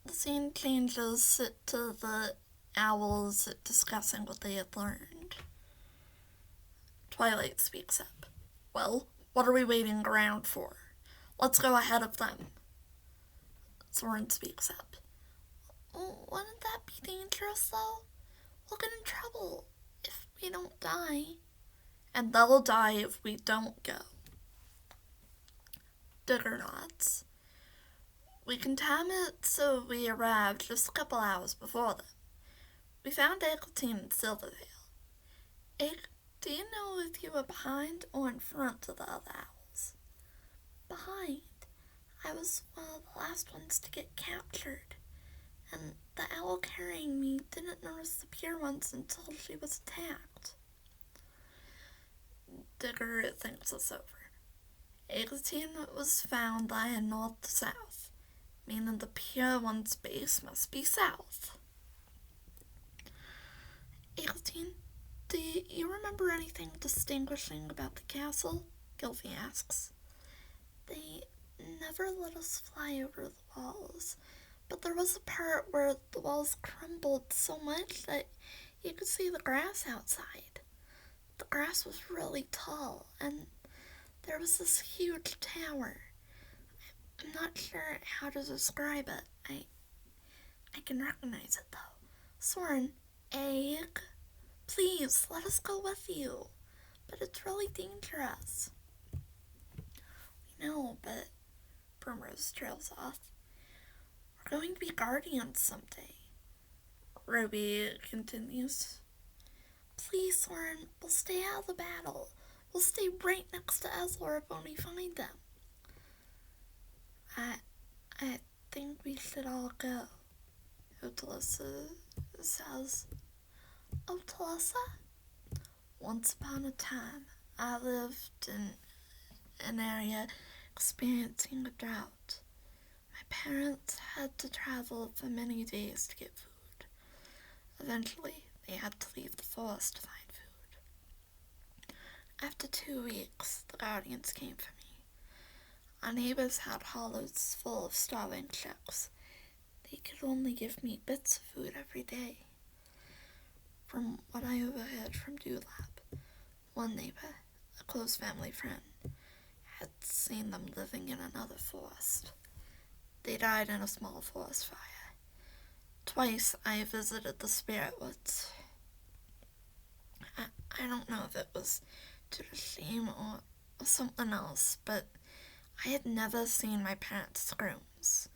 The scene changes to the owls discussing what they had learned. Twilight speaks up. Well, what are we waiting around for? Let's go ahead of them. Soren speaks up. Oh, wouldn't that be dangerous, though? We'll get in trouble if we don't die. And they'll die if we don't go. Digger nods. We can time it so we arrive just a couple hours before them. We found Eglantine in Silvervale. Do you know if you were behind or in front of the other owls? Behind. I was one of the last ones to get captured, and the owl carrying me didn't notice the pure ones until she was attacked. Digger thinks this over. Eglantine was found lying north to south, meaning the pure one's base must be south. Eglantine, do you remember anything distinguishing about the castle? Gilfie asks. They never let us fly over the walls, but there was a part where the walls crumbled so much that you could see the grass outside. The grass was really tall, and there was this huge tower. I'm not sure how to describe it. I can recognize it, though. Soren, Egg, please, let us go with you. But it's really dangerous. We know, but Primrose trails off. We're going to be guardians someday. Ruby continues. Please, Soren, we'll stay out of the battle. We'll stay right next to Ezlor when we find them. I think we should all go, Otalissa says. Otalissa? Once upon a time, I lived in an area experiencing a drought. My parents had to travel for many days to get food. Eventually, they had to leave the forest to find food. After 2 weeks, the guardians came for me. Our neighbors had hollows full of starving chicks. They could only give me bits of food every day. From what I overheard from Dewlap, one neighbor, a close family friend, had seen them living in another forest. They died in a small forest fire. Twice I visited the spirit woods. I don't know if it was due to shame or something else, but I had never seen my parents' rooms,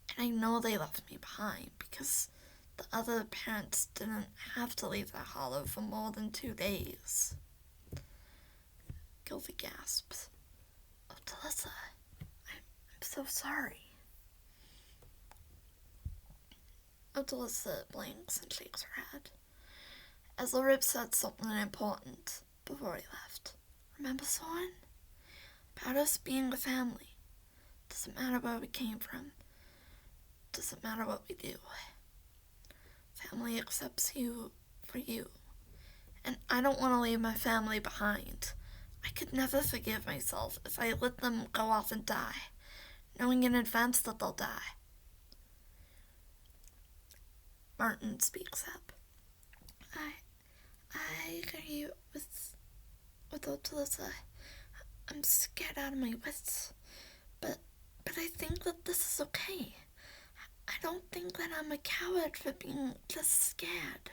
and I know they left me behind because the other parents didn't have to leave their hollow for more than 2 days. Gilfie gasps. Oh, Talissa, I'm so sorry. Talissa blinks and shakes her head. Ezlorib said something important before he left. Remember, Soren? About us being a family. Doesn't matter where we came from. Doesn't matter what we do. Family accepts you for you. And I don't want to leave my family behind. I could never forgive myself if I let them go off and die, knowing in advance that they'll die. Martin speaks up. I agree with Otalissa. I'm scared out of my wits, but I think that this is okay. I don't think that I'm a coward for being just scared.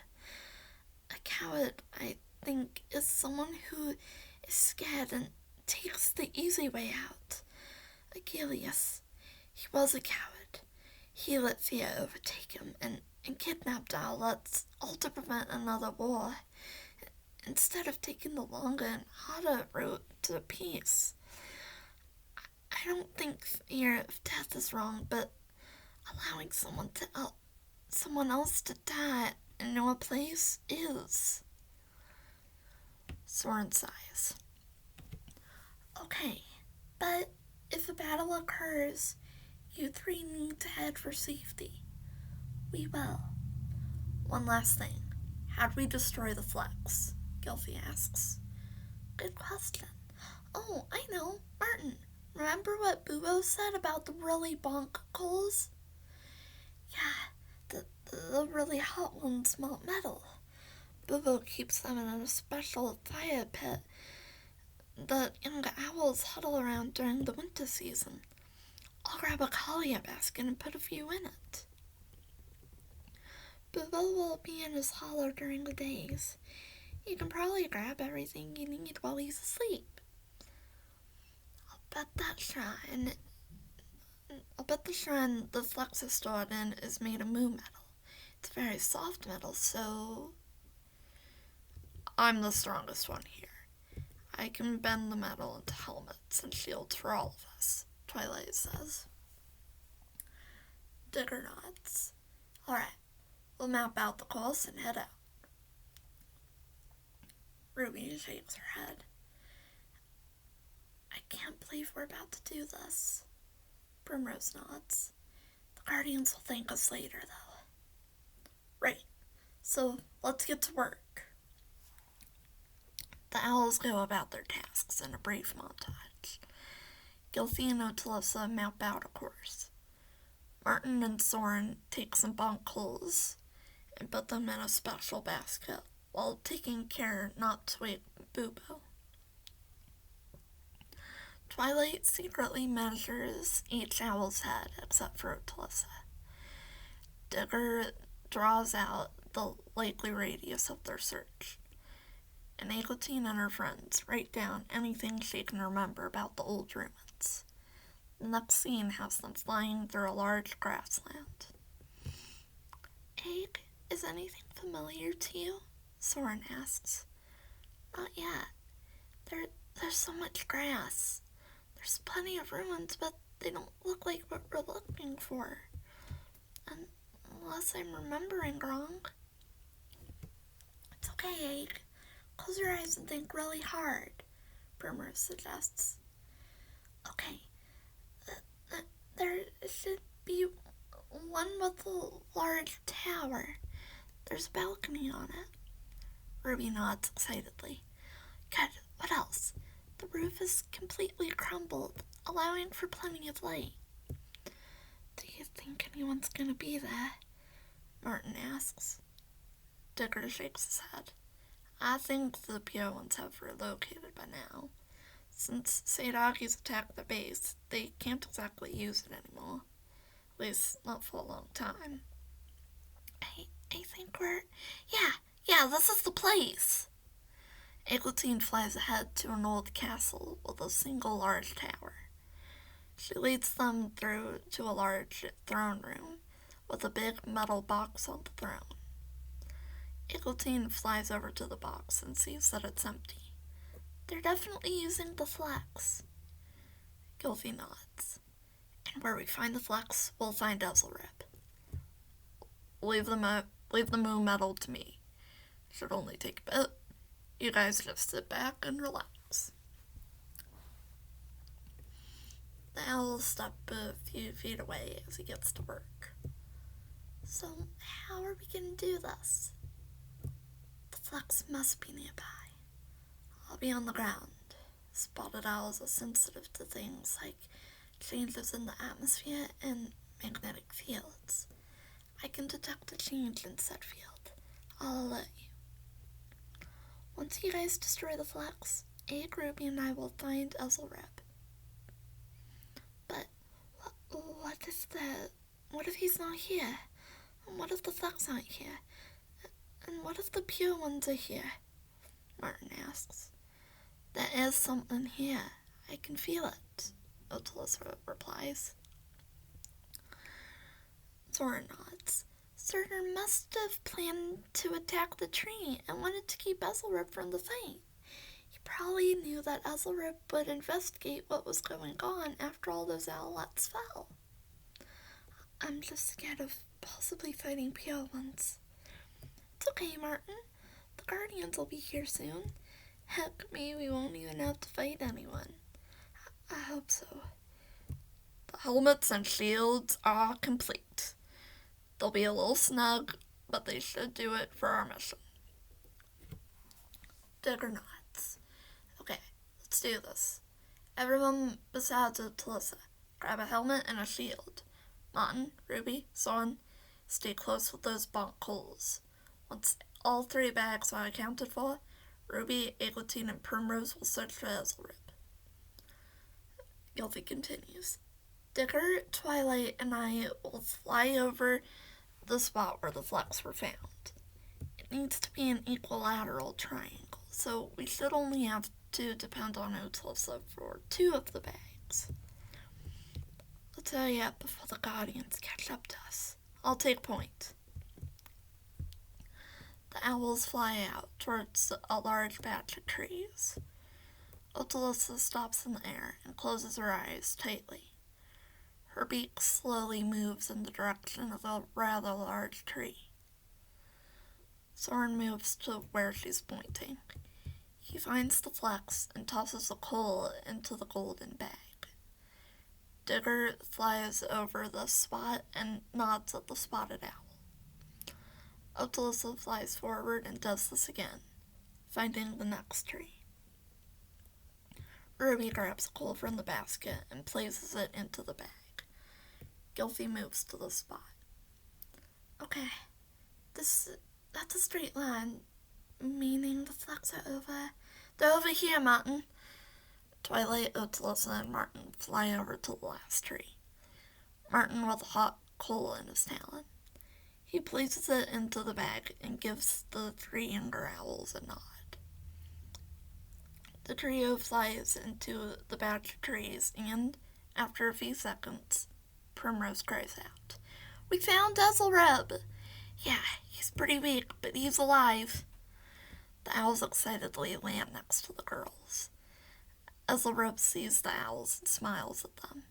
A coward, I think, is someone who is scared and takes the easy way out. Achilles, he was a coward. He let fear overtake him and kidnapped Owlets, all to prevent another war, instead of taking the longer and harder route to peace. I don't think fear of death is wrong, but allowing someone else to die in your place is. Soren sighs. Okay, but if a battle occurs, you 3 need to head for safety. We will. One last thing. How'd we destroy the flex? Gilfie asks. Good question. Oh, I know. Martin, remember what Bubo said about the really bonk coals? really hot ones melt metal. Boo keeps them in a special fire pit that young owls huddle around during the winter season. I'll grab a collier basket and put a few in it. Boo will be in his hollow during the days. You can probably grab everything you need while he's asleep. I'll bet the shrine the Flex is stored in is made of moo metal. It's very soft metal, so I'm the strongest one here. I can bend the metal into helmets and shields for all of us, Twilight says. Digger nods. Alright, we'll map out the course and head out. Ruby shakes her head. I can't believe we're about to do this. Primrose nods. The Guardians will thank us later, though. Right, so let's get to work. The owls go about their tasks in a brief montage. Gilfie and Otilissa map out a course. Martin and Soren take some bunk holes and put them in a special basket while taking care not to wake Boo-Boo. Twilight secretly measures each owl's head except for Otilissa. Digger draws out the likely radius of their search. And Eglantine and her friends write down anything she can remember about the old ruins. The next scene has them flying through a large grassland. Egg, is anything familiar to you? Soren asks. Not yet. There's so much grass. There's plenty of ruins, but they don't look like what we're looking for. Unless I'm remembering wrong. It's okay, Egg. Close your eyes and think really hard, Primrose suggests. Okay. There should be one with a large tower. There's a balcony on it. Ruby nods excitedly. Good. What else? The roof is completely crumbled, allowing for plenty of light. Do you think anyone's gonna be there? Martin asks. Digger shakes his head. I think the pure ones have relocated by now. Since Seidagi's attacked the base, they can't exactly use it anymore. At least, not for a long time. I think we're... Yeah, this is the place! Eglantine flies ahead to an old castle with a single large tower. She leads them through to a large throne room with a big metal box on the throne. Eglantine flies over to the box and sees that it's empty. They're definitely using the Flex. Gilfie nods. And where we find the Flex, we'll find Ezelrip. Leave the moo metal to me. Should only take a bit. You guys just sit back and relax. The owl steps a few feet away as he gets to work. So, how are we going to do this? The Flex must be nearby. I'll be on the ground. Spotted owls are sensitive to things like changes in the atmosphere and magnetic fields. I can detect a change in said field. I'll alert you. Once you guys destroy the Flex, Egg, Ruby, and I will find Ezelrip. But what if he's not here? And what if the Flex aren't here? And what if the pure ones are here? Martin asks. There is something here. I can feel it, Otilissa replies. Soren nods. Surtur must have planned to attack the tree and wanted to keep Ezelrip from the fight. He probably knew that Ezelrip would investigate what was going on after all those owlets fell. I'm just scared of possibly fighting pure ones. It's okay, Martin. The Guardians will be here soon. Heck, maybe we won't even have to fight anyone. I hope so. The helmets and shields are complete. They'll be a little snug, but they should do it for our mission. Digger nods. Okay, let's do this. Everyone besides Otilissa, grab a helmet and a shield. Martin, Ruby, Soren, Stay close with those bunk holes. Once all 3 bags are accounted for, Ruby, Eglantine, and Primrose will search for Hazelrib. Gilfie continues. Digger, Twilight, and I will fly over the spot where the flecks were found. It needs to be an equilateral triangle, so we should only have to depend on Utilissa for 2 of the bags. I'll tell you before the Guardians catch up to us. I'll take point. The owls fly out towards a large patch of trees. Utilissa stops in the air and closes her eyes tightly. Her beak slowly moves in the direction of a rather large tree. Soren moves to where she's pointing. He finds the flecks and tosses a coal into the golden bag. Digger flies over the spot and nods at the spotted owl. Utilissa flies forward and does this again, finding the next tree. Ruby grabs a coal from the basket and places it into the bag. Gilfie moves to the spot. Okay, that's a straight line, meaning the flecks are over. They're over here, Martin. Twilight, Utilissa, and Martin fly over to the last tree. Martin with a hot coal in his talon. He places it into the bag and gives the 3 younger owls a nod. The trio flies into the batch of trees, and, after a few seconds, Primrose cries out, "We found Hazelrib!" "Yeah, he's pretty weak, but he's alive." The owls excitedly land next to the girls. Hazelrib sees the owls and smiles at them.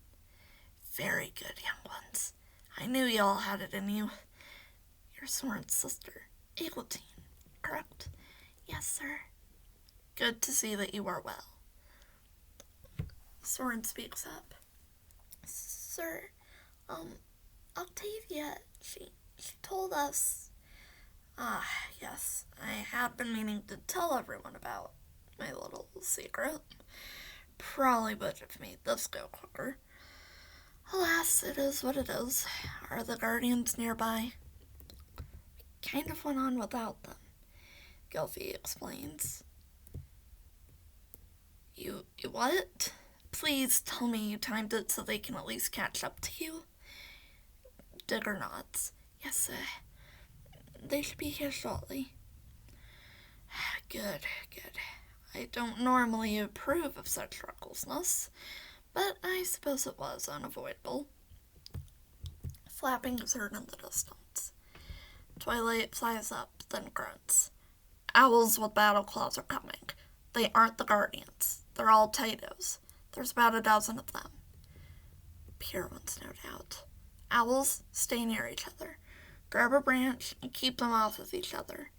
"Very good, young ones. I knew you all had it in you. You're Soren's sister, Eglantine, correct?" "Yes, sir." "Good to see that you are well." Soren speaks up. "Sir, Octavia, she told us..." Yes, I have been meaning to tell everyone about my little secret. Probably would have made this go quicker. Alas, it is what it is. Are the Guardians nearby? Kind of went on without them, Gilfie explains. You what? Please tell me you timed it so they can at least catch up to you. Digger nods. Yes, sir. They should be here shortly. Good. I don't normally approve of such recklessness, but I suppose it was unavoidable. Flapping is heard in the distance. Twilight flies up, then grunts. Owls with battle claws are coming. They aren't the Guardians. They're all Tatos. There's about a dozen of them. Pure ones, no doubt. Owls, stay near each other. Grab a branch and keep them off of each other.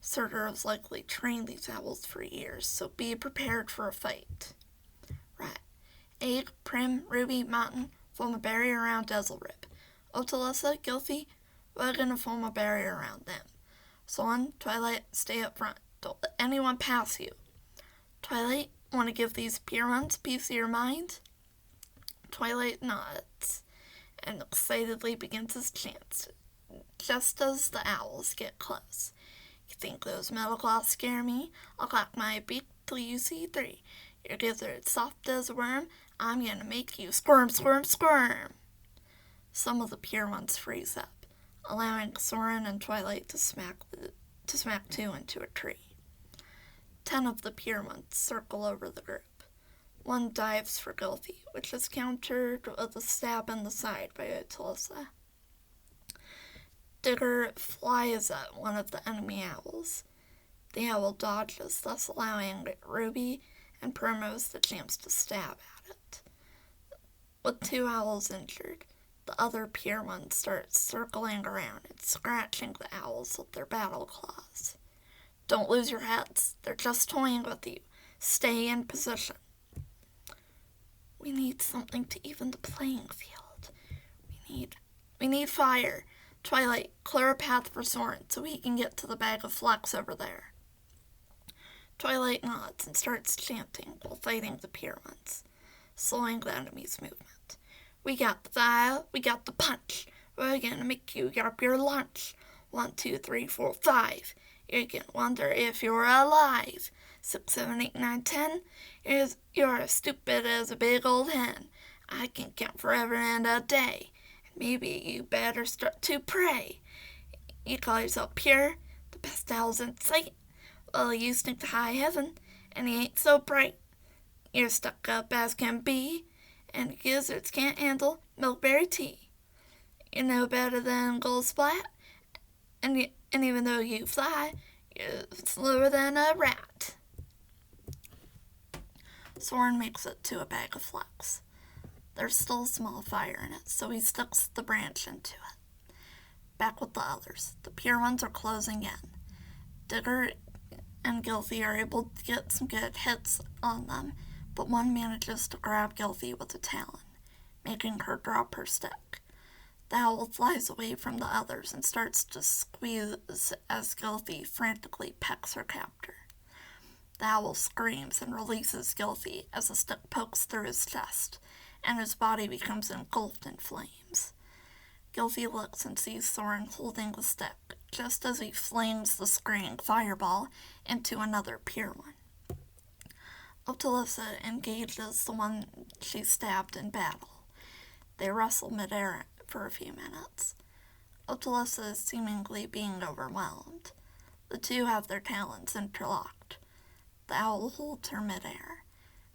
Surtur has likely trained these owls for years, so be prepared for a fight. Right. Egg, Prim, Ruby, Martin form a barrier around Hazelrib. Utilissa, Gilfie, we're gonna form a barrier around them. Soren, Twilight, stay up front. Don't let anyone pass you. Twilight, want to give these Pierons a piece of your mind? Twilight nods and excitedly begins his chant, just as the owls get close. You think those metal claws scare me? I'll crack my beak till you see 3. Your gizzard soft as a worm. I'm gonna make you squirm, squirm, squirm. Some of the pure ones freeze up, allowing Soren and Twilight to smack 2 into a tree. 10 of the pure ones circle over the group. 1 dives for Gilfie, which is countered with a stab in the side by Utilissa. Digger flies at one of the enemy owls. The owl dodges, thus allowing Ruby and Primrose the chance to stab at it. With 2 owls injured, the other pure ones start circling around and scratching the owls with their battle claws. Don't lose your heads. They're just toying with you. Stay in position. We need something to even the playing field. We need fire. Twilight, clear a path for Soren so he can get to the bag of flecks over there. Twilight nods and starts chanting while fighting the pure ones, slowing the enemy's movement. We got the fire, we got the punch. We're gonna make you grab your lunch. 1, 2, 3, 4, 5. You're gonna wonder if you're alive. 6, 7, 8, 9, 10. You're as stupid as a big old hen. I can count forever and a day. Maybe you better start to pray. You call yourself pure, the best owls in sight. Well, you stink to high heaven, and he ain't so bright. You're stuck up as can be, and gizzards can't handle milkberry tea. You're no better than gold splat, and even though you fly, you're slower than a rat. Soren makes it to a bag of flax. There's still a small fire in it, so he sticks the branch into it. Back with the others. The pure ones are closing in. Digger and Gilfy are able to get some good hits on them, but one manages to grab Gilfy with a talon, making her drop her stick. The owl flies away from the others and starts to squeeze as Gilfy frantically pecks her captor. The owl screams and releases Gilfy as the stick pokes through his chest, and his body becomes engulfed in flames. Gilfy looks and sees Soren holding the stick, just as he flings the screaming fireball into another pure one. Otalissa engages the one she stabbed in battle. They wrestle midair for a few minutes. Otalissa is seemingly being overwhelmed. The two have their talons interlocked. The owl holds her midair.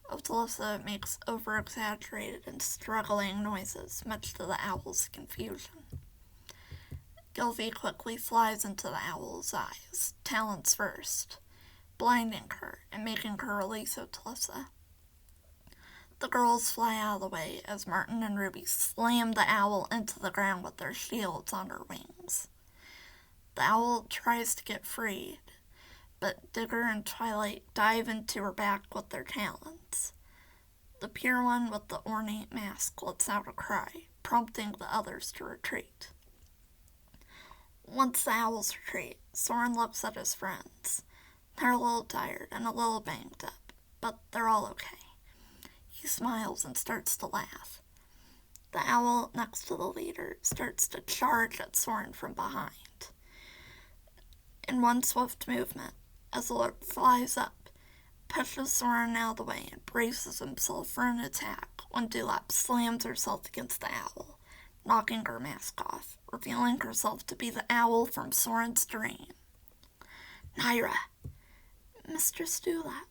Otalissa makes over-exaggerated and struggling noises, much to the owl's confusion. Gilfy quickly flies into the owl's eyes, talons first, blinding her and making her release Otalissa. The girls fly out of the way as Martin and Ruby slam the owl into the ground with their shields on her wings. The owl tries to get freed, but Digger and Twilight dive into her back with their talons. The pure one with the ornate mask lets out a cry, prompting the others to retreat. Once the owls retreat, Soren looks at his friends. They're a little tired and a little banged up, but they're all okay. He smiles and starts to laugh. The owl next to the leader starts to charge at Soren from behind. In one swift movement, as the Lord flies up, pushes Soren out of the way and braces himself for an attack when Dewlap slams herself against the owl, knocking her mask off, revealing herself to be the owl from Soren's dream. Naira, Mistress Dewlap,